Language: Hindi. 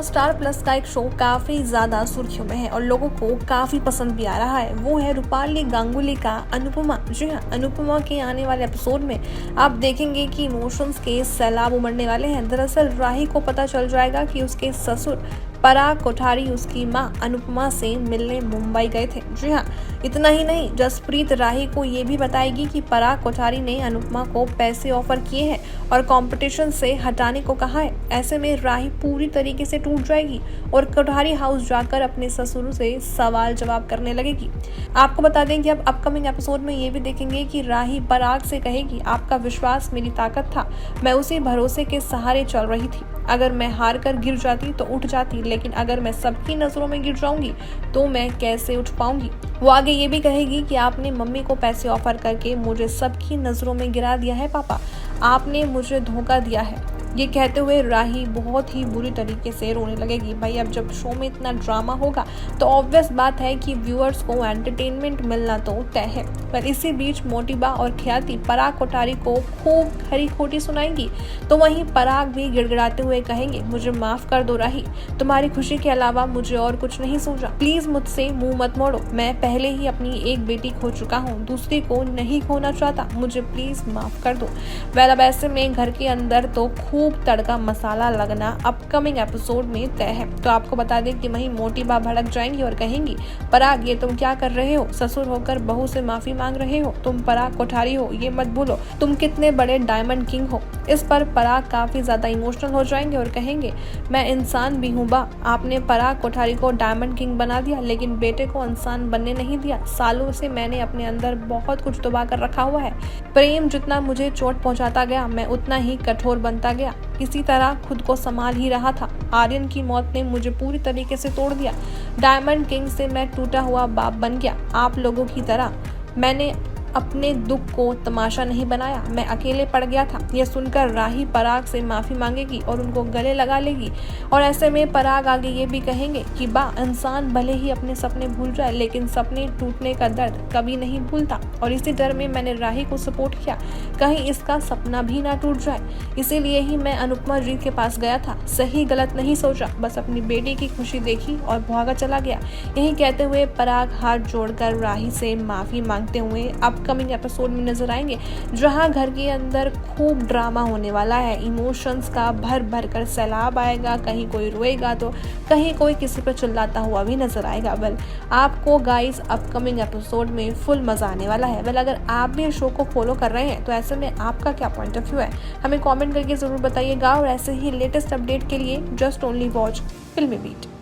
दोस्तों, स्टार प्लस का एक शो काफ़ी ज़्यादा सुर्खियों में है और लोगों को काफ़ी पसंद भी आ रहा है। वो है रूपाली गांगुली का अनुपमा। जी हाँ, अनुपमा के आने वाले एपिसोड में आप देखेंगे कि इमोशंस के सैलाब उमड़ने वाले हैं। दरअसल राही को पता चल जाएगा कि उसके ससुर पराग कोठारी उसकी मां अनुपमा से मिलने मुंबई गए थे। जी हाँ, इतना ही नहीं, जसप्रीत राही को ये भी बताएगी कि पराग कोठारी ने अनुपमा को पैसे ऑफर किए हैं और कंपटीशन से हटाने को कहा है। ऐसे में राही पूरी तरीके से टूट जाएगी और कोठारी हाउस जाकर अपने ससुर से सवाल जवाब करने लगेगी। आपको बता दें कि अब अपकमिंग एपिसोड में ये भी देखेंगे कि राही पराग से कहेगी, आपका विश्वास मेरी ताकत था, मैं उसी भरोसे के सहारे चल रही थी। अगर मैं हार कर गिर जाती तो उठ जाती, लेकिन अगर मैं सबकी नजरों में गिर जाऊंगी तो मैं कैसे उठ पाऊंगी। वो आगे ये भी कहेगी कि आपने मम्मी को पैसे ऑफर करके मुझे सबकी नजरों में गिरा दिया है पापा, आपने मुझे धोखा दिया है। ये कहते हुए राही बहुत ही बुरी तरीके से रोने लगेगी। भाई, अब जब शो में इतना ड्रामा होगा तो ऑब्वियस बात है कि व्यूअर्स को एंटरटेनमेंट मिलना तो तय है। पर इसी बीच मोटिबा और ख्याति पराग कोठारी को खूब खरी खोटी सुनाएंगी, तो वहीं पराग भी गिड़गिड़ाते हुए कहेंगे, मुझे माफ कर दो राही, तुम्हारी खुशी के अलावा मुझे और कुछ नहीं सूझा, प्लीज मुझसे मुंह मत मोड़ो, मैं पहले ही अपनी एक बेटी खो चुका हूँ, दूसरी को नहीं खोना चाहता, मुझे प्लीज माफ कर दो। वेल, अब ऐसे में घर के अंदर तो खूब तड़का मसाला लगना अपकमिंग एपिसोड में तय है। तो आपको बता दें कि वहीं मोटिबा भड़क जाएंगी और कहेंगी, पराग ये तुम क्या कर रहे हो, ससुर होकर बहू से माफी मांग रहे हो, तुम पराग कोठारी हो, ये मत भूलो तुम कितने बड़े डायमंड किंग हो। इस पर पराग काफी ज्यादा इमोशनल हो जाएंगे और कहेंगे, मैं इंसान भी हूँ बा, आपने पराग कोठारी को डायमंड किंग बना दिया लेकिन बेटे को इंसान बनने नहीं दिया। सालों से मैंने अपने अंदर बहुत कुछ दबा कर रखा हुआ है, प्रेम जितना मुझे चोट पहुंचाता गया मैं उतना ही कठोर बनता गया, किसी तरह खुद को संभाल ही रहा था। आर्यन की मौत ने मुझे पूरी तरीके से तोड़ दिया, डायमंड किंग से मैं टूटा हुआ बाप बन गया। आप लोगों की तरह मैंने अपने दुख को तमाशा नहीं बनाया, मैं अकेले पड़ गया था। यह सुनकर राही पराग से माफी मांगेगी और उनको गले लगा लेगी और ऐसे में पराग आगे ये भी कहेंगे कि बा, इंसान भले ही अपने सपने भूल जाए लेकिन सपने टूटने का दर्द कभी नहीं भूलता, और इसी डर में मैंने राही को सपोर्ट किया, कहीं इसका सपना भी ना टूट जाए, इसीलिए ही मैं अनुपमा जी के पास गया था, सही गलत नहीं सोचा, बस अपनी बेटी की खुशी देखी और भागा चला गया। यही कहते हुए पराग हाथ जोड़कर राही से माफी मांगते हुए अपकमिंग एपिसोड में नजर आएंगे, जहां घर के अंदर खूब ड्रामा होने वाला है। इमोशंस का भर भर कर सैलाब आएगा, कहीं कोई रोएगा तो कहीं कोई किसी पर चिल्लाता हुआ भी नजर आएगा। वेल, आपको गाइस अपकमिंग एपिसोड में फुल मजा आने वाला है। वेल, अगर आप भी इस शो को फॉलो कर रहे हैं तो ऐसे में आपका क्या पॉइंट ऑफ व्यू है, हमें कॉमेंट करके जरूर बताइएगा। और ऐसे ही लेटेस्ट अपडेट के लिए जस्ट ओनली वॉच फिल्मी बीट।